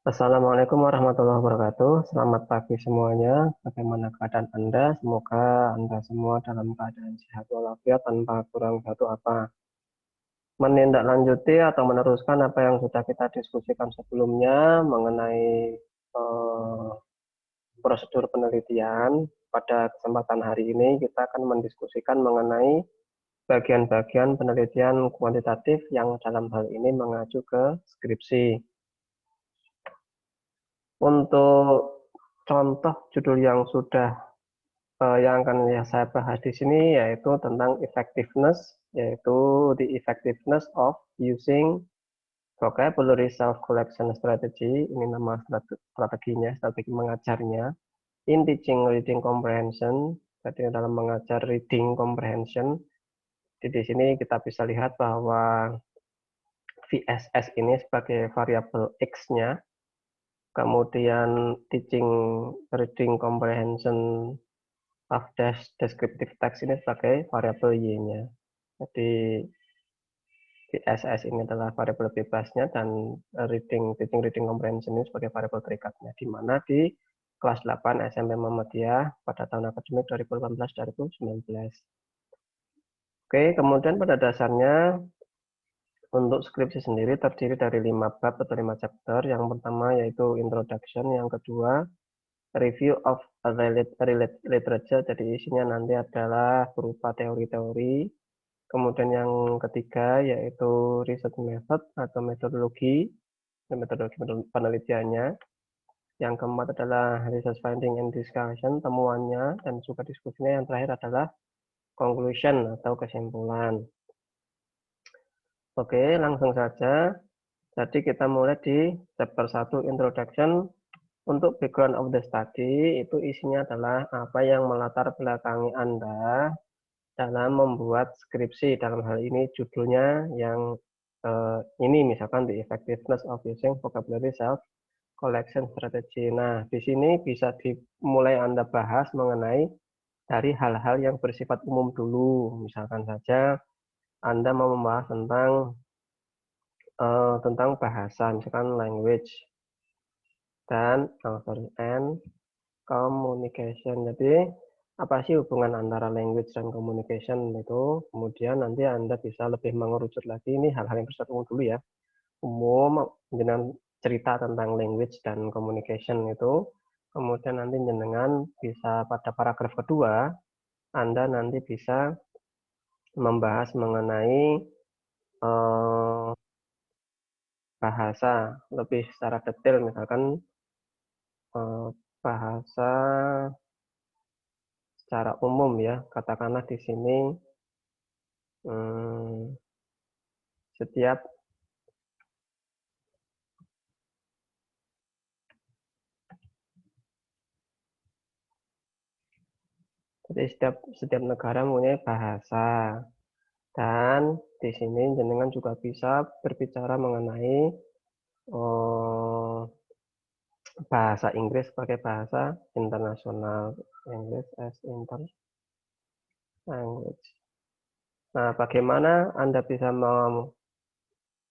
Assalamualaikum warahmatullahi wabarakatuh. Selamat pagi semuanya. Bagaimana keadaan Anda? Semoga Anda semua dalam keadaan sehat walafiat tanpa kurang satu apa. Menindaklanjuti atau meneruskan apa yang sudah kita diskusikan sebelumnya mengenai eh, prosedur penelitian. Pada kesempatan hari ini kita akan mendiskusikan mengenai bagian-bagian penelitian kuantitatif yang dalam hal ini mengacu ke skripsi. Untuk contoh judul yang yang akan saya bahas di sini yaitu tentang effectiveness, yaitu the effectiveness of using vocabulary self-collection strategy. Ini nama strateginya, strategi mengajarnya. In teaching reading comprehension, jadi dalam mengajar reading comprehension. Di sini kita bisa lihat bahwa VSS ini sebagai variabel X-nya, kemudian teaching reading comprehension of descriptive text ini sebagai variabel Y-nya. Jadi VSS ini adalah variabel bebasnya dan teaching reading comprehension ini sebagai variabel terikatnya, di mana di kelas 8 SMP Muhammadiyah pada tahun akademik 2018-2019. Oke, kemudian pada dasarnya untuk skripsi sendiri terdiri dari 5 bab atau 5 chapter. Yang pertama yaitu introduction, yang kedua review of related literature, jadi isinya nanti adalah berupa teori-teori. Kemudian yang ketiga yaitu research method atau metodologi penelitiannya. Yang keempat adalah research finding and discussion, temuannya dan juga diskusinya. Yang terakhir adalah conclusion atau kesimpulan. Oke, langsung saja. Jadi kita mulai di chapter 1 introduction. Untuk background of the study, itu isinya adalah apa yang melatar belakangi Anda dalam membuat skripsi. Dalam hal ini judulnya yang ini misalkan the effectiveness of using vocabulary self collection strategy. Nah, di sini bisa dimulai Anda bahas mengenai dari hal-hal yang bersifat umum dulu. Misalkan saja Anda mau membahas tentang bahasa, misalkan language dan communication. Jadi apa sih hubungan antara language dan communication itu? Kemudian nanti Anda bisa lebih mengerucut lagi, ini hal-hal yang bersifat umum dulu ya. Umum dengan cerita tentang language dan communication itu. Kemudian nanti jenengan bisa pada paragraf kedua, Anda nanti bisa membahas mengenai eh, bahasa lebih secara detail, misalkan bahasa secara umum ya. Katakanlah di sini hmm, setiap jadi setiap negara mempunyai bahasa, dan di sini jenengan juga bisa berbicara mengenai bahasa Inggris sebagai bahasa internasional, English as inter language. Nah, bagaimana Anda bisa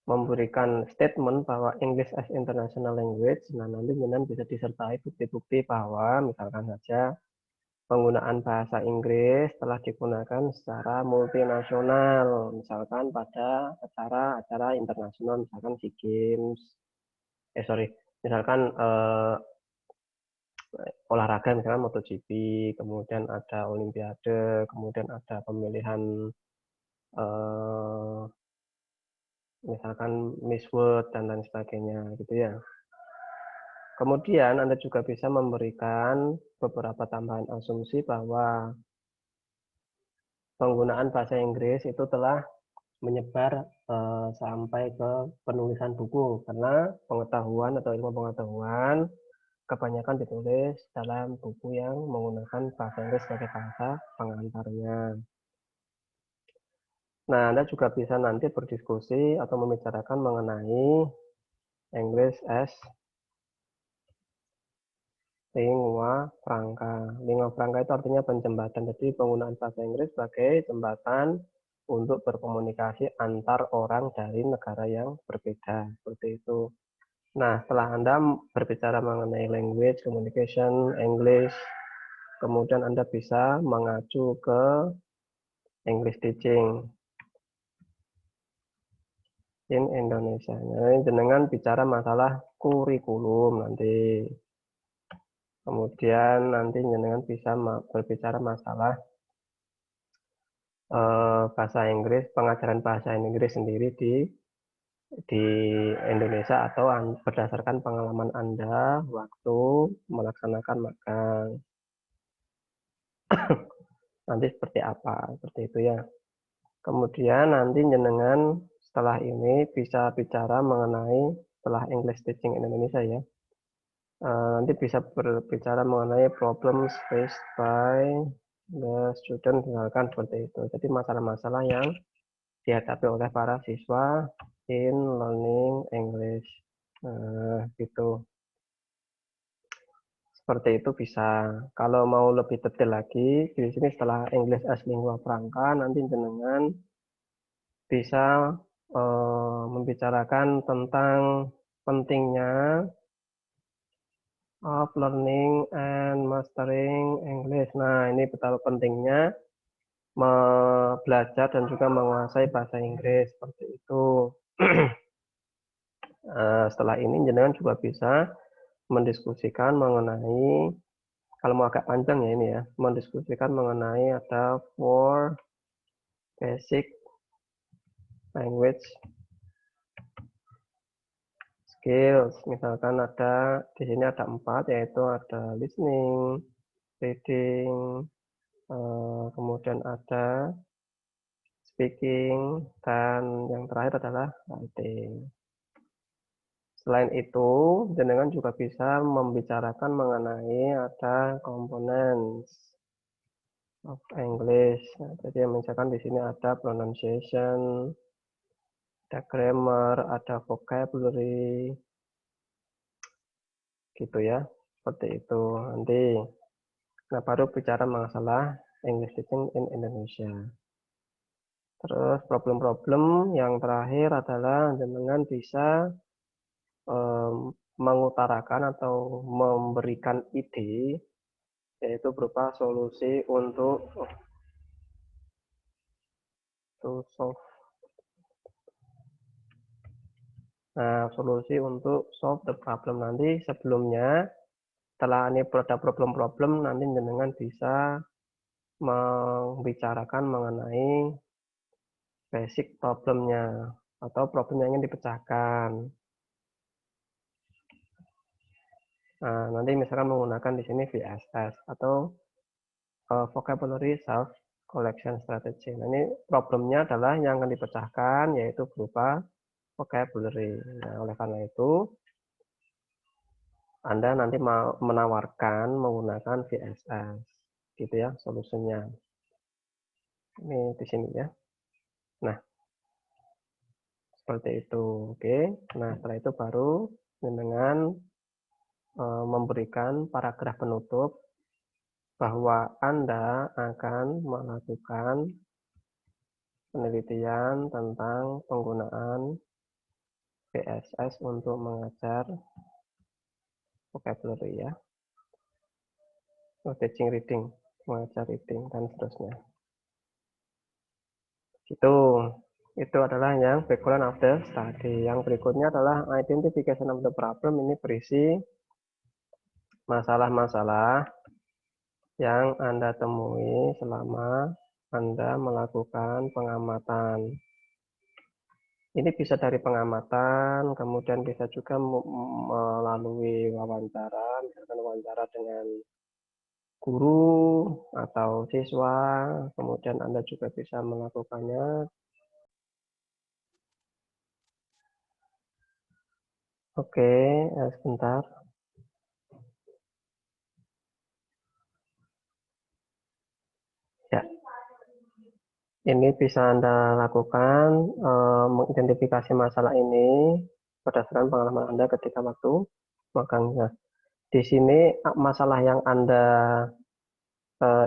memberikan statement bahwa English as international language? Nah, nanti jenengan bisa disertai bukti-bukti bahwa misalkan saja penggunaan bahasa Inggris telah digunakan secara multinasional, misalkan pada acara-acara internasional, misalkan SEA Games, misalkan olahraga, misalkan MotoGP, kemudian ada Olimpiade, kemudian ada pemilihan eh, misalkan Miss World dan lain sebagainya, gitu ya. Kemudian Anda juga bisa memberikan beberapa tambahan asumsi bahwa penggunaan bahasa Inggris itu telah menyebar sampai ke penulisan buku, karena pengetahuan atau ilmu pengetahuan kebanyakan ditulis dalam buku yang menggunakan bahasa Inggris sebagai bahasa pengantarnya. Nah, Anda juga bisa nanti berdiskusi atau membicarakan mengenai English as lingua franca. Lingua franca itu artinya penjembatan. Jadi penggunaan bahasa Inggris sebagai jembatan untuk berkomunikasi antar orang dari negara yang berbeda. Seperti itu. Nah, setelah Anda berbicara mengenai language, communication, English, kemudian Anda bisa mengacu ke English teaching in Indonesia. Nah, jenengan bicara masalah kurikulum nanti. Kemudian nanti jenengan bisa berbicara masalah bahasa Inggris, pengajaran bahasa Inggris sendiri di Indonesia atau berdasarkan pengalaman Anda waktu melaksanakan magang. Nanti seperti apa, seperti itu ya. Kemudian nanti jenengan setelah ini bisa bicara mengenai setelah English Teaching in Indonesia ya. Nanti bisa berbicara mengenai problems faced by the student, misalkan seperti itu. Jadi masalah-masalah yang dihadapi oleh para siswa in learning English. Gitu. Seperti itu bisa. Kalau mau lebih detail lagi, di sini setelah English as lingua franca, nanti jenengan bisa membicarakan tentang pentingnya of learning and mastering English. Nah, ini betapa pentingnya belajar dan juga menguasai bahasa Inggris seperti itu. Setelah ini jenengan juga bisa mendiskusikan mengenai, kalau mau agak panjang ya ini ya, mendiskusikan mengenai ada 4 basic language skills. Misalkan ada di sini ada 4, yaitu ada listening, reading, kemudian ada speaking, dan yang terakhir adalah writing. Selain itu, jenengan juga bisa membicarakan mengenai ada components of English. Nah, jadi misalkan di sini ada pronunciation, ada grammar, ada vocabulary, gitu ya. Seperti itu. Nanti, nah baru bicara masalah English teaching in Indonesia. Terus problem-problem yang terakhir adalah jenengan bisa mengutarakan atau memberikan ide, yaitu berupa solusi untuk solve. Nah, solusi untuk solve the problem nanti sebelumnya, setelah ini ada problem-problem, nanti jenengan bisa membicarakan mengenai basic problemnya atau problem yang ingin dipecahkan. Nah, nanti misalkan menggunakan di sini VSS atau vocabulary self collection strategy. Nah, ini problemnya adalah yang akan dipecahkan yaitu berupa vocabulary. Nah, oleh karena itu Anda nanti mau menawarkan menggunakan VSS, gitu ya solusinya. Ini di sini ya. Nah, seperti itu. Oke. Nah, setelah itu baru dengan memberikan paragraf penutup bahwa Anda akan melakukan penelitian tentang penggunaan VSS untuk mengajar vocabulary ya, teaching reading, mengajar reading dan seterusnya. Itu adalah yang background of the study. Yang berikutnya adalah identification of the problem. Ini berisi masalah-masalah yang Anda temui selama Anda melakukan pengamatan. Ini bisa dari pengamatan, kemudian bisa juga melalui wawancara, misalkan wawancara dengan guru atau siswa, kemudian Anda juga bisa melakukannya. Oke, sebentar. Ya, ini bisa Anda lakukan mengidentifikasi masalah ini berdasarkan pengalaman Anda ketika waktu magangnya. Di sini masalah yang Anda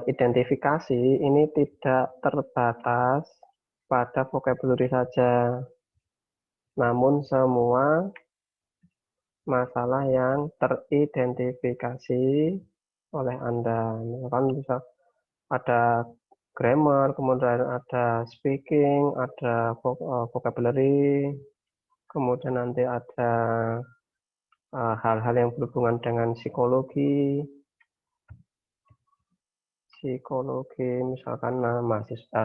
identifikasi ini tidak terbatas pada vocabulary saja, namun semua masalah yang teridentifikasi oleh Anda. Misalkan bisa ada grammar, kemudian ada speaking, ada vocabulary, kemudian nanti ada hal-hal yang berhubungan dengan psikologi, misalkan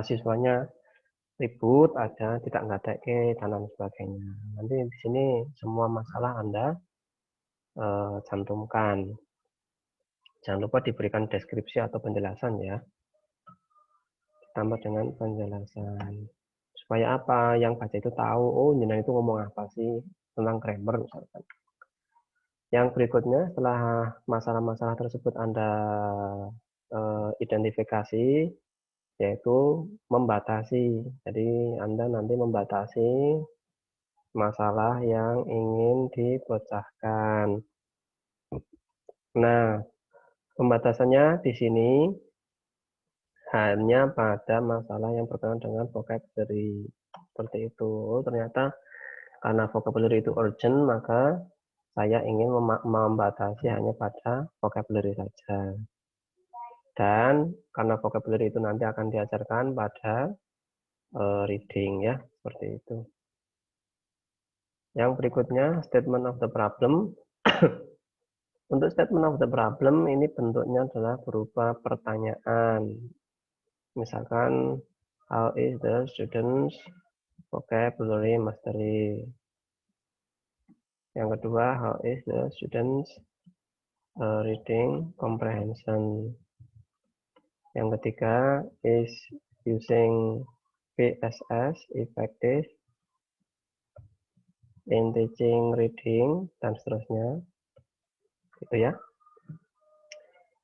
siswanya ribut, ada tidak ngadeke dan lain sebagainya. Nanti di sini semua masalah Anda cantumkan. Jangan lupa diberikan deskripsi atau penjelasan ya, ditambah dengan penjelasan. Supaya apa? Yang baca itu tahu, oh jenengan itu ngomong apa sih tentang grammar misalkan. Yang berikutnya setelah masalah-masalah tersebut Anda identifikasi, yaitu membatasi. Jadi Anda nanti membatasi masalah yang ingin dipecahkan. Nah, pembatasannya di sini hanya pada masalah yang berkaitan dengan vocabulary. Seperti itu. Oh, ternyata karena vocabulary itu urgent, maka saya ingin membatasi hanya pada vocabulary saja. Dan karena vocabulary itu nanti akan diajarkan pada reading ya, seperti itu. Yang berikutnya, statement of the problem. Untuk statement of the problem ini bentuknya adalah berupa pertanyaan. Misalkan, how is the students vocabulary mastery? Yang kedua, how is the students reading comprehension? Yang ketiga, is using VSS effective in teaching reading, dan seterusnya. Gitu ya.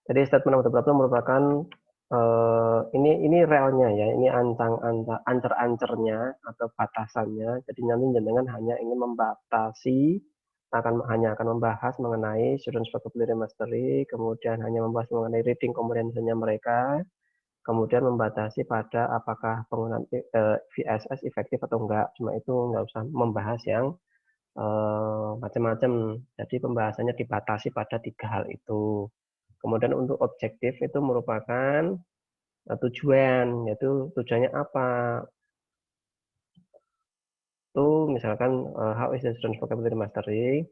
Jadi statement of the problem merupakan ini realnya ya, ini ancer-ancernya atau batasannya. Jadi nanti jenengan hanya ingin membatasi, hanya akan membahas mengenai students vocabulary mastery, kemudian hanya membahas mengenai reading comprehension-nya mereka, kemudian membatasi pada apakah penggunaan VSS efektif atau enggak. Cuma itu enggak usah membahas yang macam-macam. Jadi pembahasannya dibatasi pada 3 hal itu. Kemudian untuk objektif itu merupakan tujuan, yaitu tujuannya apa? Itu misalkan how is the student vocabulary mastery?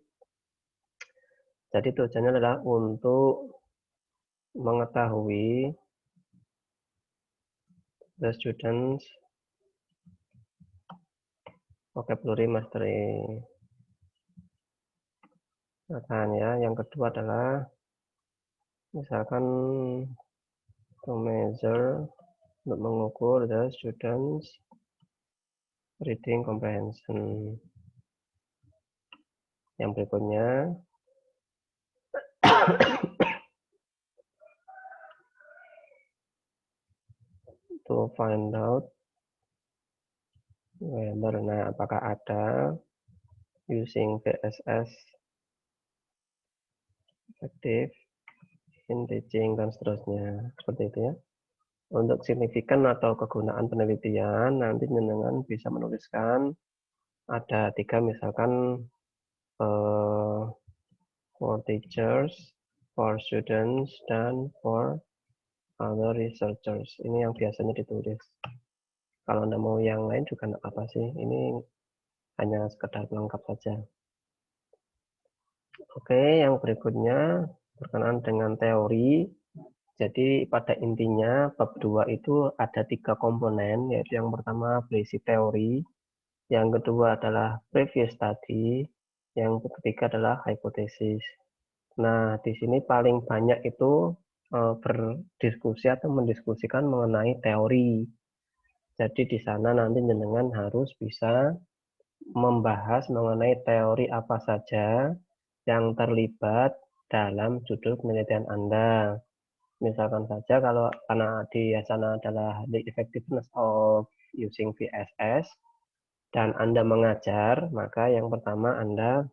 Jadi tujuannya adalah untuk mengetahui the students vocabulary mastery. Misalkan ya, yang kedua adalah misalkan to measure, untuk mengukur the students reading comprehension. Yang berikutnya to find out whether, nah apakah ada using VSS effective in teaching dan seterusnya, seperti itu ya. Untuk signifikan atau kegunaan penelitian, nanti jenengan bisa menuliskan ada 3 misalkan for teachers, for students, dan for other researchers. Ini yang biasanya ditulis. Kalau Anda mau yang lain juga enggak apa sih. Ini hanya sekedar pelengkap saja. Oke, yang berikutnya berkenaan dengan teori. Jadi pada intinya bab 2 itu ada 3 komponen, yaitu yang pertama basic teori, yang kedua adalah previous study, yang ketiga adalah hypothesis. Nah, di sini paling banyak itu berdiskusi atau mendiskusikan mengenai teori. Jadi di sana nanti jenengan harus bisa membahas mengenai teori apa saja yang terlibat dalam judul penelitian Anda. Misalkan saja kalau karena di sana adalah the effectiveness of using VSS dan Anda mengajar, maka yang pertama Anda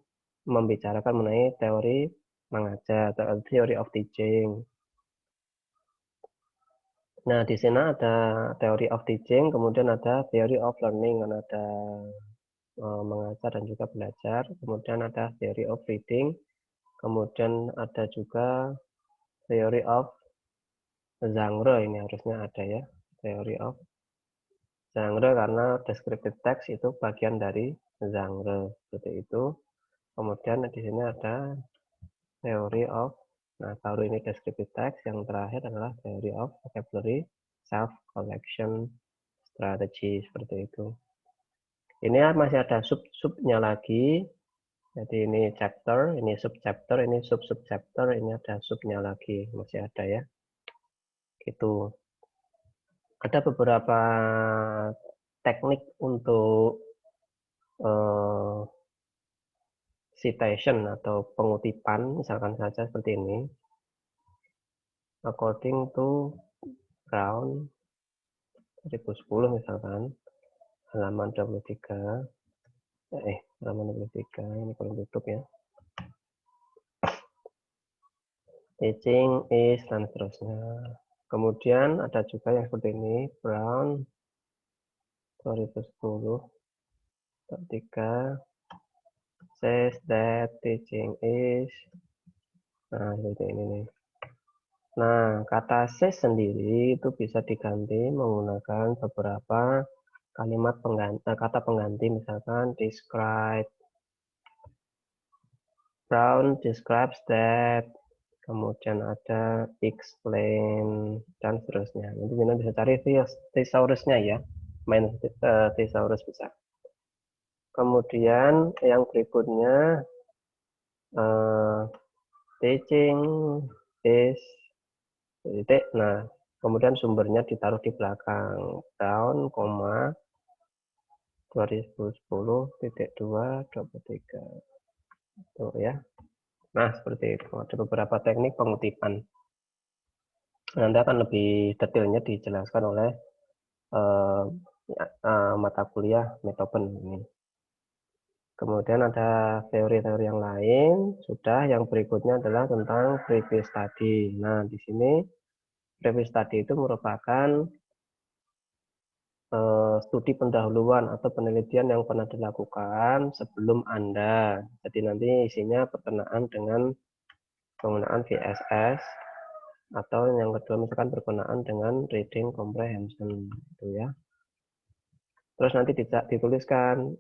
membicarakan mengenai teori mengajar atau theory of teaching. Nah, di sini ada theory of teaching, kemudian ada theory of learning, kan ada mengajar dan juga belajar. Kemudian ada theory of reading. Kemudian ada juga theory of genre, ini harusnya ada ya. Theory of genre karena descriptive text itu bagian dari genre seperti itu. Kemudian di sini ada theory of, nah baru ini descriptive text, yang terakhir adalah theory of vocabulary self collection strategy seperti itu. Ini masih ada sub-subnya lagi. Jadi ini chapter, ini sub-chapter, ini sub-sub-chapter, ini ada subnya lagi, masih ada ya. Gitu. Ada beberapa teknik untuk citation atau pengutipan, misalkan saja seperti ini. According to Brown 2010 misalkan, halaman 23, halaman 23, ini kalau tutup ya. Teaching is dan seterusnya. Kemudian ada juga yang seperti ini, Brown 2010, 3 says that teaching is, nah seperti ini nih. Nah, kata says sendiri itu bisa diganti menggunakan beberapa kalimat pengganti, kata pengganti, misalkan describe. Brown describes that, kemudian ada explain, dan seterusnya. Nanti kita bisa cari thesaurusnya ya, main thesaurus bisa. Kemudian yang berikutnya, teaching is titik. Nah, kemudian sumbernya ditaruh di belakang. Brown, 2010.2.23. Tuh ya. Nah, seperti itu. Ada beberapa teknik pengutipan. Nanti akan lebih detailnya dijelaskan oleh mata kuliah Metopen ini. Kemudian ada teori-teori yang lain. Sudah, yang berikutnya adalah tentang previous study. Nah, di sini previous study itu merupakan studi pendahuluan atau penelitian yang pernah dilakukan sebelum Anda. Jadi nanti isinya berkenaan dengan penggunaan VSS, atau yang kedua misalkan berkenaan dengan reading comprehension, gitu ya. Terus nanti dituliskan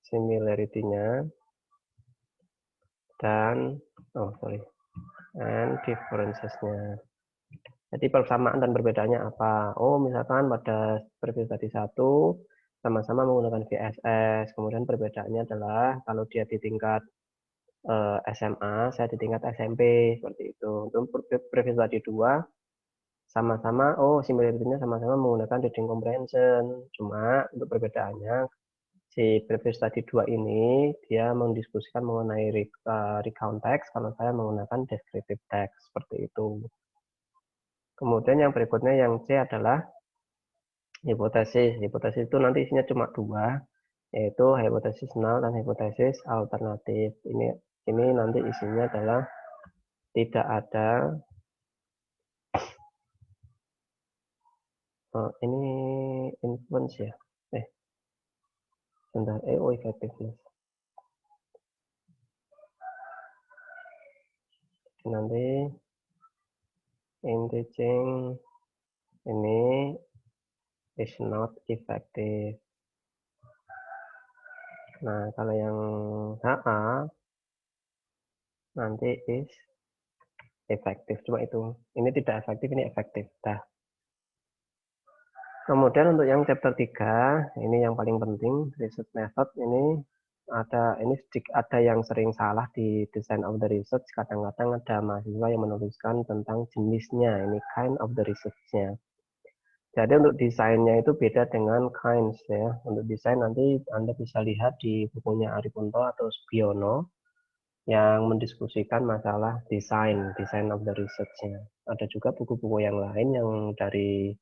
similarity-nya dan and differences-nya. Jadi persamaan dan perbedaannya apa? Oh, misalkan pada previous study 1 sama-sama menggunakan VSS, kemudian perbedaannya adalah kalau dia di tingkat SMA, saya di tingkat SMP, seperti itu. Untuk previous study 2 sama-sama, similarity-nya sama-sama menggunakan reading comprehension. Cuma untuk perbedaannya, si previous study 2 ini dia mendiskusikan mengenai recount text, kalau saya menggunakan descriptive text, seperti itu. Kemudian yang berikutnya yang C adalah hipotesis. Hipotesis itu nanti isinya cuma 2, yaitu hipotesis null dan hipotesis alternatif. Ini nanti isinya adalah tidak ada ini influence ya. Sebentar, effectiveness. Nanti in teaching ini is not effective. Nah, kalau yang HA nanti is efektif. Cuma itu. Ini tidak efektif, ini efektif. Dah. Kemudian untuk yang chapter 3, ini yang paling penting, research method ini ada yang sering salah di design of the research. Kadang-kadang ada mahasiswa yang menuliskan tentang jenisnya, ini kind of the research-nya. Jadi untuk desainnya itu beda dengan kinds ya. Untuk desain nanti Anda bisa lihat di bukunya Aripunto atau Subiono yang mendiskusikan masalah design of the research-nya. Ada juga buku-buku yang lain yang dari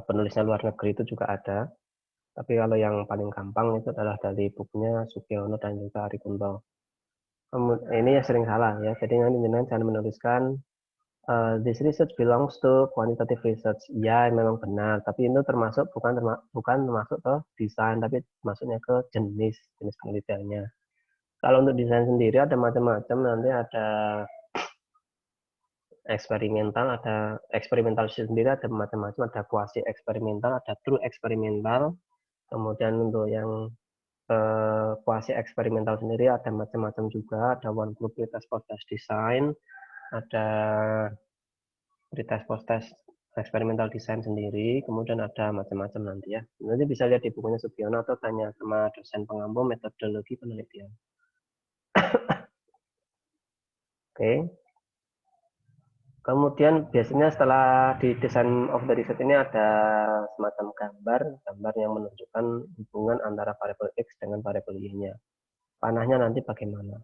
penulisnya luar negeri itu juga ada. Tapi kalau yang paling gampang itu adalah dari bukunya Subiono dan juga Aripunto. Ini yang sering salah ya. Jadi nanti jangan menuliskan This research belongs to quantitative research. Ya, memang benar. Tapi itu termasuk bukan termasuk ke desain, tapi masuknya ke jenis penelitiannya. Kalau untuk desain sendiri ada macam-macam. Nanti ada eksperimental sendiri ada macam-macam. Ada quasi eksperimental, ada true eksperimental. Kemudian untuk yang quasi eksperimental sendiri ada macam-macam juga. Ada one group pretest post-test design, ada pretest post-test eksperimental design sendiri, kemudian ada macam-macam nanti ya. Nanti bisa lihat di bukunya Subiono atau tanya sama dosen pengampu metodologi penelitian. Oke. Kemudian biasanya setelah di design of the research ini ada semacam gambar yang menunjukkan hubungan antara variabel X dengan variabel Y-nya. Panahnya nanti bagaimana.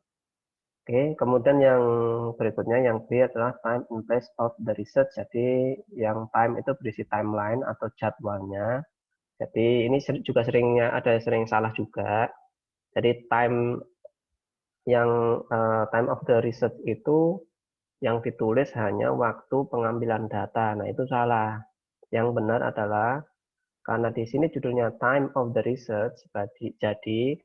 Oke, kemudian yang berikutnya yang B adalah time and place of the research. Jadi yang time itu berisi timeline atau jadwalnya. Jadi ini juga sering salah juga. Jadi time of the research itu yang ditulis hanya waktu pengambilan data. Nah, itu salah. Yang benar adalah karena di sini judulnya time of the research, jadi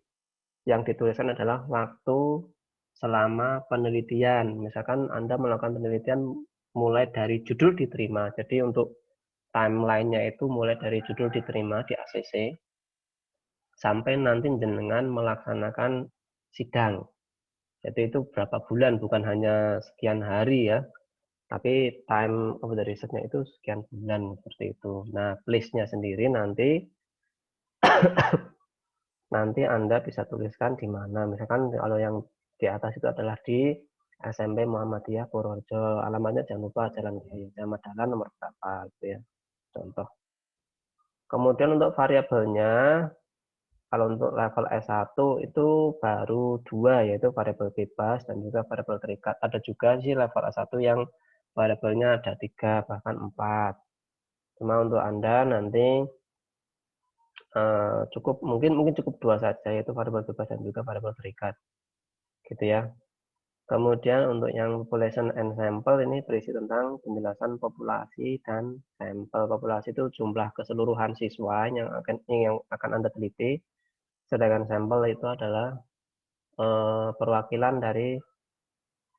yang dituliskan adalah waktu selama penelitian. Misalkan Anda melakukan penelitian mulai dari judul diterima. Jadi untuk timeline-nya itu mulai dari judul diterima di ACC sampai nanti jenengan melaksanakan sidang. Jadi itu berapa bulan, bukan hanya sekian hari ya. Tapi time of the research-nya itu sekian bulan seperti itu. Nah, place-nya sendiri nanti Anda bisa tuliskan di mana. Misalkan kalau yang di atas itu adalah di SMP Muhammadiyah Purworejo. Alamatnya jangan lupa Jalan Kiai Ahmad Dahlan nomor berapa gitu ya. Contoh. Kemudian untuk variabelnya, kalau untuk level S1 itu baru 2, yaitu variabel bebas dan juga variabel terikat. Ada juga sih level S1 yang variabelnya ada 3 bahkan 4. Cuma untuk Anda nanti mungkin cukup 2 saja, yaitu variabel bebas dan juga variabel terikat. Gitu ya. Kemudian untuk yang population and sample ini berisi tentang penjelasan populasi dan sampel. Populasi itu jumlah keseluruhan siswa yang akan Anda teliti. Sedangkan sampel itu adalah perwakilan dari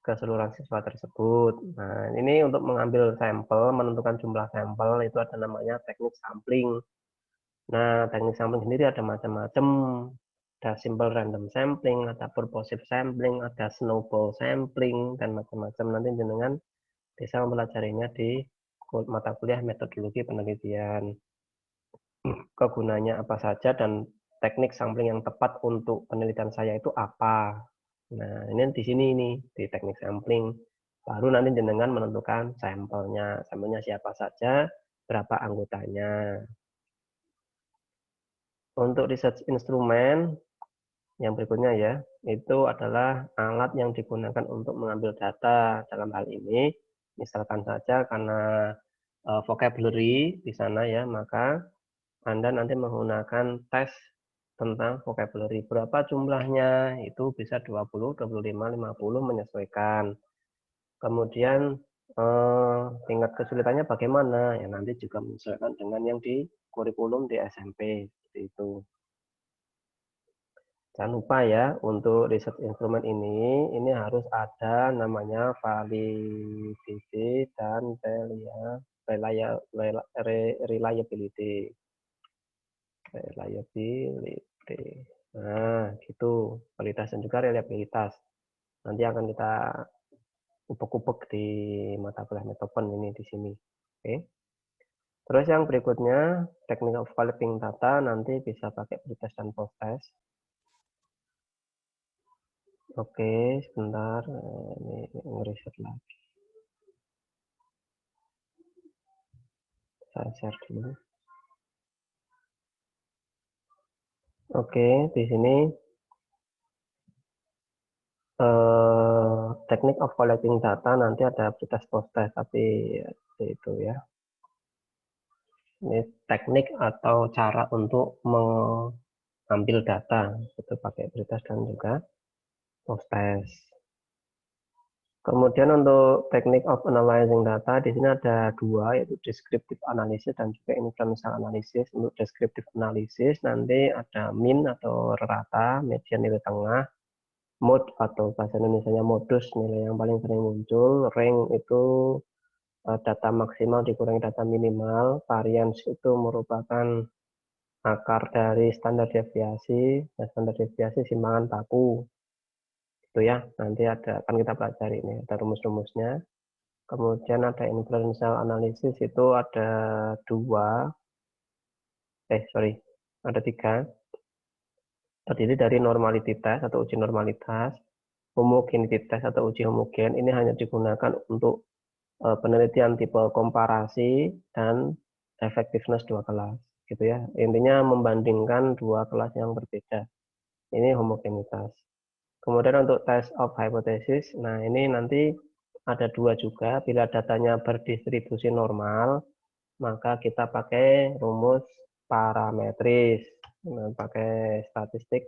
keseluruhan siswa tersebut. Nah, ini untuk mengambil sampel, menentukan jumlah sampel itu ada namanya teknik sampling. Nah, teknik sampling sendiri ada macam-macam. Ada simple random sampling, ada purposive sampling, ada snowball sampling, dan macam-macam. Nanti jenengan bisa mempelajarinya di mata kuliah metodologi penelitian. Kegunaannya apa saja dan teknik sampling yang tepat untuk penelitian saya itu apa. Nah, ini di sini nih, di teknik sampling. Baru nanti jenengan menentukan sampelnya. Sampelnya siapa saja, berapa anggotanya. Untuk research instrument, yang berikutnya ya, itu adalah alat yang digunakan untuk mengambil data. Dalam hal ini, misalkan saja karena vocabulary di sana ya, maka Anda nanti menggunakan tes tentang vocabulary. Berapa jumlahnya? Itu bisa 20, 25, 50 menyesuaikan. Kemudian tingkat kesulitannya bagaimana? Ya nanti juga menyesuaikan dengan yang di kurikulum di SMP seperti itu. Jangan lupa ya untuk research instrument ini harus ada namanya validity dan reliability. Nah, gitu. Kualitas dan juga reliabilitas. Nanti akan kita upek-upek di mata kuliah Metopen ini di sini. Oke. Terus yang berikutnya, technique of collecting data nanti bisa pakai pretest dan post-test. Oke, sebentar. Ini ngeriset lagi. Saya share dulu. Oke, di sini technique of collecting data nanti ada pretest post-test, tapi itu ya. Ini teknik atau cara untuk mengambil data, itu pakai pretest dan juga post-test. Kemudian untuk teknik of analyzing data di sini ada dua, yaitu descriptive analysis dan juga inferential analysis. Untuk descriptive analysis nanti ada mean atau rata, median nilai tengah, mode atau bahasa Indonesianya modus nilai yang paling sering muncul, rank itu data maksimal dikurangi data minimal, variance itu merupakan akar dari standar deviasi, dan standar deviasi simpangan baku. Itu ya, nanti akan kita pelajari ini, ada rumus-rumusnya. Kemudian ada inferential analysis itu ada ada tiga. Terdiri dari normality test atau uji normalitas, homogeneity test atau uji homogen. Ini hanya digunakan untuk penelitian tipe komparasi dan effectiveness dua kelas, gitu ya. Intinya membandingkan dua kelas yang berbeda. Ini homogenitas. Kemudian untuk test of hypothesis, nah ini nanti ada dua juga. Bila datanya berdistribusi normal, maka kita pakai rumus parametris. Nah, pakai statistik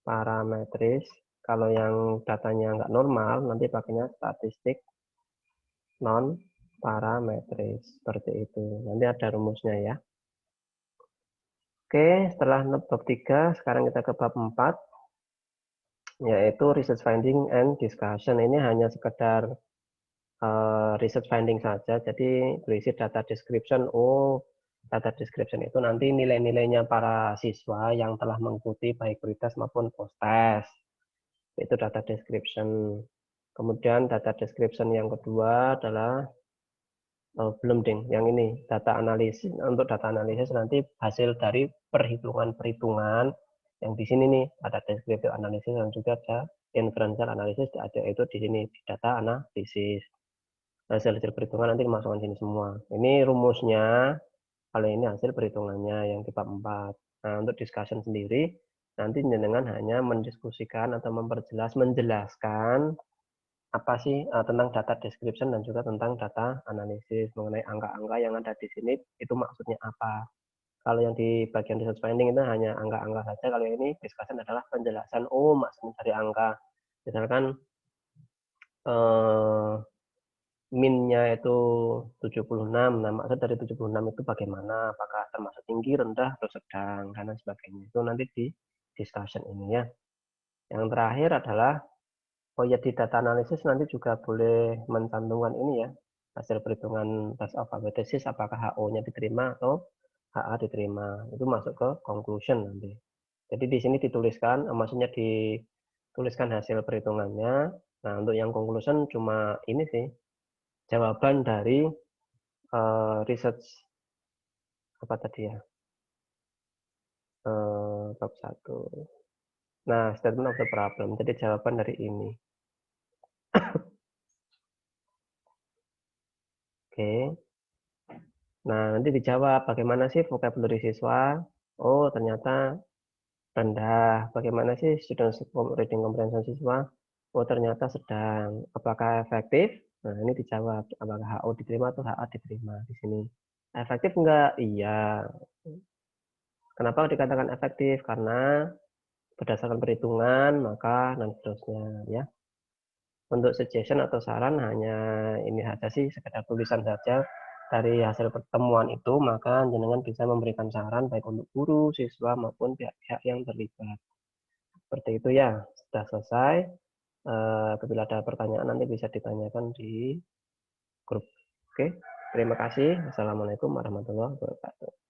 parametris. Kalau yang datanya nggak normal, nanti pakainya statistik non parametris. Seperti itu. Nanti ada rumusnya ya. Oke, setelah bab 3, sekarang kita ke bab 4, yaitu research finding and discussion. Ini hanya sekedar research finding saja, jadi berisi data description. Data description itu nanti nilai-nilainya para siswa yang telah mengikuti baik pre-test maupun post-test. Itu data description. Kemudian data description yang kedua adalah belum ding, yang ini data analisis. Untuk data analisis nanti hasil dari perhitungan-perhitungan yang di sini nih ada descriptive analysis dan juga ada inferential analysis, ada itu di sini di data analisis. Hasil-hasil perhitungan nanti dimasukkan sini semua. Ini rumusnya, kalau ini hasil perhitungannya yang di bab 4. Nah, untuk discussion sendiri, nanti jenengan hanya mendiskusikan atau menjelaskan apa sih tentang data description dan juga tentang data analisis mengenai angka-angka yang ada di sini itu maksudnya apa. Kalau yang di bagian research finding itu hanya angka-angka saja. Kalau ini discussion adalah penjelasan, maksudnya dari angka. Misalkan min-nya itu 76. Nah, maksud dari 76 itu bagaimana? Apakah termasuk tinggi, rendah, atau sedang, dan sebagainya. Itu nanti di discussion ini ya. Yang terakhir adalah, di data analisis nanti juga boleh mencantumkan ini ya, hasil perhitungan test of hypothesis, apakah HO-nya diterima atau HA diterima. Itu masuk ke conclusion nanti. Jadi di sini dituliskan, maksudnya dituliskan hasil perhitungannya. Nah, untuk yang conclusion cuma ini sih, jawaban dari research apa tadi ya, bab 1. Nah, statement of the problem. Jadi jawaban dari ini. Oke. Nah, nanti dijawab bagaimana sih vocabulary siswa. Ternyata rendah. Bagaimana sih student reading comprehension siswa? Ternyata sedang. Apakah efektif? Nah, ini dijawab. Apakah HO diterima atau HA diterima di sini. Efektif enggak? Iya. Kenapa dikatakan efektif? Karena berdasarkan perhitungan, maka dan seterusnya ya. Untuk suggestion atau saran hanya ini saja sih, sekedar tulisan saja dari hasil pertemuan itu, maka jenengan bisa memberikan saran baik untuk guru, siswa maupun pihak-pihak yang terlibat. Seperti itu ya, sudah selesai. Apabila ada pertanyaan nanti bisa ditanyakan di grup. Oke, terima kasih. Assalamualaikum warahmatullahi wabarakatuh.